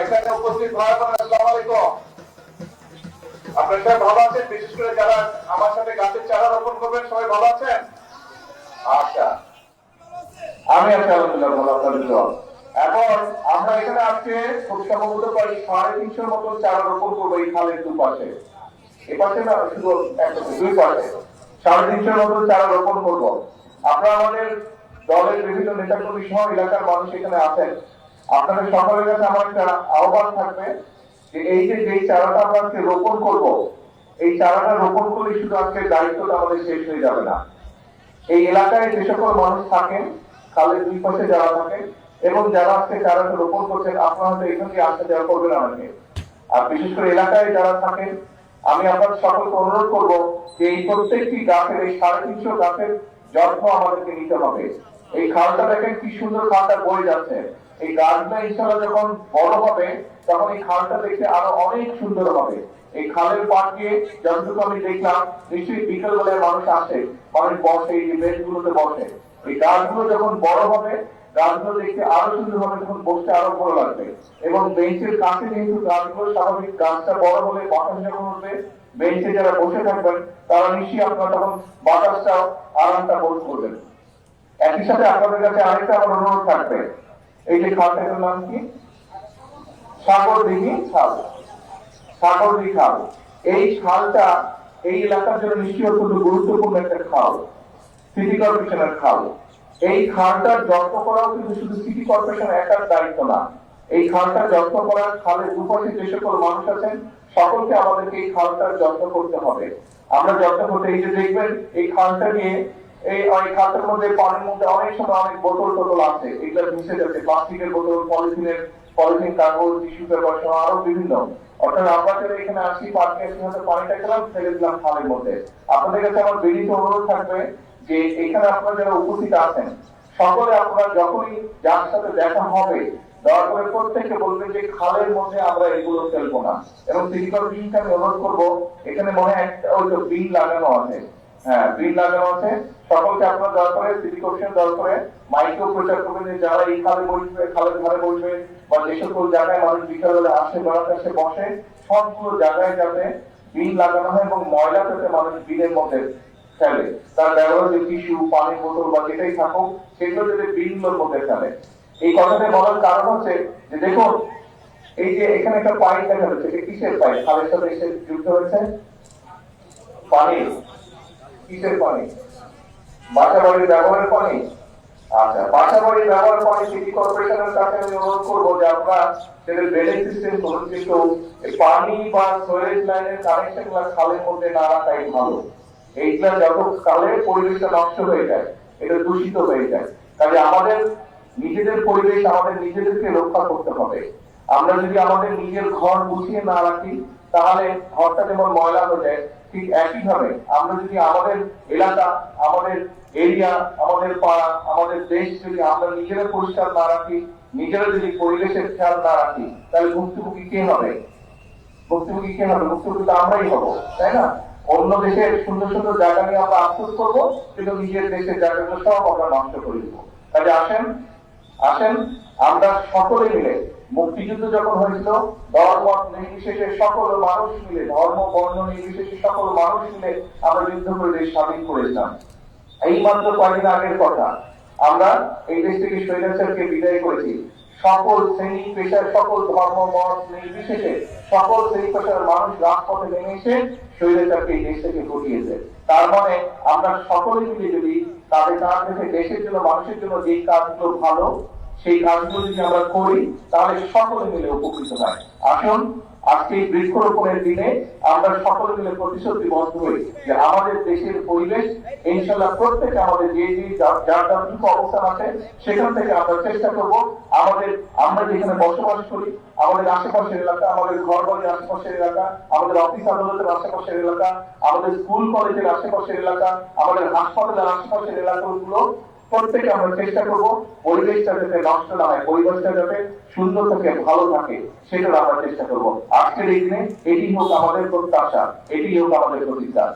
এখানে উপস্থিত আসসালামু আলাইকুম। আপনারা সবাই ভালো আছেন? বিশেষ করে যারা আমার সাথে গাছের চারা রোপণ করবেন সবাই ভালো আছেন? আচ্ছা, আমি আলহামদুলিল্লাহ ভালো। আপনাদের এখন আমরা এখানে আজকে খুব সম্ভবত প্রায় 350 মতো চারা রোপণ করবো এই খালের দুপাশে। এ পাশে না, শুধু দুই পাশে 350 মতো চারা রোপণ করবো। আপনারা আমাদের দলের বিভিন্ন নেতাকর্মী সহ এলাকার মানুষ এখানে আছেন। আপনাদের সকলের কাছে আমার একটা আহ্বান থাকবে যে এই যে চারাটা আমরা আজকে রোপণ করব, এই চারাটা রোপণ করলে শুধু আজকে দায়িত্বটা আমাদের শেষ হয়ে যাবে না। এই এলাকায় যে সকল মানুষ থাকেন, খালের দুই পাশে যারা থাকেন এবং যারা আজকে চারাটা রোপণ করছেন, আপনারা হয়তো এখান থেকে আসতে যাওয়া করবেন আমাকে। আর বিশেষ করে এলাকায় যারা থাকেন, আমি আপনাদের সকলকে অনুরোধ করব যে এই প্রত্যেকটি গাছের, এই 350 গাছের যত্ন আমাদেরকে নিতে হবে। এই খালটা দেখেন কি সুন্দর, খালটা বয়ে যাচ্ছে। এই গাছটা ইনশাআল্লাহ যখন বড় হবে তখন এই খালটা দেখতে আরো অনেক সুন্দর হবে। এই খালের পাড় দিয়ে যতটুকু আমি দেখলাম, নিশ্চয়ই বিকেল বেলায় মানুষ আসে, মানুষ বসে, এই যে বেঞ্চগুলোতে বসে। এই গাছগুলো যখন বড় হবে, গাছগুলো দেখতে আরো সুন্দর হবে, তখন বসতে আরো ভালো লাগবে। এবং বেঞ্চের কাছে যেহেতু গাছগুলো স্বাভাবিক, গাছটা বড় হলে বাতাস যখন উঠবে, বেঞ্চে যারা বসে থাকবেন তারা নিশ্চয়ই আপনারা তখন বাতাসটা, আরামটা বোধ করবেন। একই সাথে আপনাদের কাছে আরেকটা আমার অনুরোধ থাকবে, এই যে খালটার নাম কি? সাগরদিঘি খাল। সাগরদিঘি খাল, এই খালটা এই এলাকার জন্য নিশ্চয়ই অত্যন্ত গুরুত্বপূর্ণ একটা খাল, সিটি কর্পোরেশনের খাল। এই খালটার যত্ন করাও কিন্তু শুধু সিটি কর্পোরেশনের একার দায়িত্ব না। এই খালটার যত্ন করার, খালের দুপাশে যে সকল মানুষ আছেন সকলকে আমাদেরকে এই খালটার যত্ন করতে হবে। আমরা যত্ন করতে, এই যে দেখবেন এই খালটা নিয়ে, এই খালটার মধ্যে পানির মধ্যে অনেক সময় অনেক বোতল টোতল আছে, এগুলো মিশে যাচ্ছে, প্লাস্টিকের বোতল, পলিথিন, কাগজ, টিস্যু পেপার সহ আরো বিভিন্ন। অর্থাৎ আমরা যারা এখানে আসি, পার্কে এসে হয়তো পানিটা খেলাম, ফেলে দিলাম খালের মধ্যে। আপনাদের কাছে আমার বিনীত অনুরোধ থাকবে যে এখানে আপনারা যারা উপস্থিত আছেন সকলে আপনারা যখনই যার সাথে দেখা হবে, দয়া করে প্রত্যেককে বলবেন যে খালের মধ্যে আমরা এগুলো ফেলবো না। এবং সিটি কর্পোরেশনকে আমি অনুরোধ করবো, এখানে মনে হয় একটা ওই তো বিল লাগানো আছে, হ্যাঁ বিল লাগানো আছে, সকলকে আপনারা দয়া করে সিটি কর্পোরেশন দয়া করে মাইক্রো প্রচার করবেন যে যারা এই খালে বসবে, খালের ধারে বসবে, বা যে সকল জায়গায় মানুষ বিকালবেলা আসে, বেড়াতে আসে, বসে, সবগুলো জায়গায় যাতে বিল লাগানো হয় এবং ময়লা যাতে মানুষ বিলের মধ্যে ফেলে, তার ব্যবহার যে টিস্যু, পানির বোতল বা যেটাই থাকুক সেগুলো যাতে বিলগুলোর মধ্যে ফেলে। এই কথাটা বলার কারণ হচ্ছে যে দেখুন, এই যে এখানে একটা পাইপ দেখা যাচ্ছে, এটা কিসের পাইপ? খালের সাথে এসে যুক্ত হয়েছে পানি। কিসের পানি? বাসা বাড়ির ব্যবহারের পানি। আচ্ছা, বাসা বাড়ির ব্যবহার পানি সিটি কর্পোরেশনের কাছে আমি অনুরোধ করবো যে আপনারা সেটার ড্রেনেজ সিস্টেম করুন, কিন্তু পানি বা সুয়েজ লাইনের কানেকশন খালের মধ্যে না রাখাই ভালো। এইগুলা যত কালে পরিবেশটা নষ্ট হয়ে যায়, এটা দূষিত হয়ে যায়। কাজে আমাদের নিজেদের পরিবেশ, আমাদের নিজেদেরকে রক্ষা করতে হবে। আমরা যদি আমাদের নিজের ঘর গুছিয়ে না রাখি, তাহলে ঘরটা যেমন ময়লা হয়ে যায়, ঠিক একইভাবে আমরা যদি আমাদের এলাকা, আমাদের এরিয়া, আমাদের পাড়া, আমাদের দেশ যদি আমরা নিজেরা পরিষ্কার না রাখি, নিজেরা যদি পরিবেশের খেয়াল না রাখি, তাহলে ভুক্তভোগী কে হবে? ভুক্তভোগী কে হবে? ভুক্তভোগী তো আমরাই হবো, তাই না? অন্য দেশের সুন্দর সুন্দর জায়গা নিয়ে আমরা আফসোস করবো, কিন্তু নিজের দেশের জায়গাগুলো সব আমরা নষ্ট করে দিব। কাজে আসেন আসেন আমরা সকলে মিলে, মুক্তিযুদ্ধ যখন হয়েছিল ধর্ম নির্বিশেষে সকল মানুষ মিলে, ধর্ম বর্ণ নির্বিশেষে সকল মানুষ মিলে আমরা যুদ্ধ করে দেশ স্বাধীন করেছিলাম। এই মাত্র কয়েকদিন আগের কথা, আমরা এই দেশ থেকে স্বৈরাচারকে বিদায় করেছি। সকল শ্রেণী পেশার, সকল ধর্ম মত নির্বিশেষে সকল শ্রেণী পেশার মানুষ রাজপথে নেমে এসে স্বৈরাচারকে এই দেশ থেকে হটিয়েছে। তার মানে আমরা সকলে মিলে যদি তাদের কাজ থেকে দেশের জন্য, মানুষের জন্য যে কাজগুলো ভালো, সেই কাজগুলো যদি আমরা করি তাহলে সকলে মিলে উপকৃত হয়। আসুন আজকে এই বৃক্ষরোপণের দিনে আমরা সকলে মিলে প্রতিশ্রুতিবদ্ধ হই যে আমাদের দেশের পরিবেশ ইনশাআল্লাহ প্রত্যেকে আমাদের যে যার যতটুকু অবস্থান আছে সেখান থেকে আমরা চেষ্টা করব আমরা যেখানে বসবাস করি, আমাদের আশেপাশের এলাকা, আমাদের ঘর বাড়ির আশেপাশের এলাকা, আমাদের অফিস আদালতের আশেপাশের এলাকা, আমাদের স্কুল কলেজের আশেপাশের এলাকা, আমাদের হাসপাতালের আশেপাশের এলাকাগুলো প্রত্যেকে আমরা চেষ্টা করব পরিবেশটা যাতে নষ্ট না হয়, পরিবেশটা যাতে সুন্দর থাকে, ভালো থাকে, সেটার আমরা চেষ্টা করব। আজকের এই দিনে এটি হোক আমাদের প্রত্যাশা, এটি হোক আমাদের প্রতিজ্ঞা।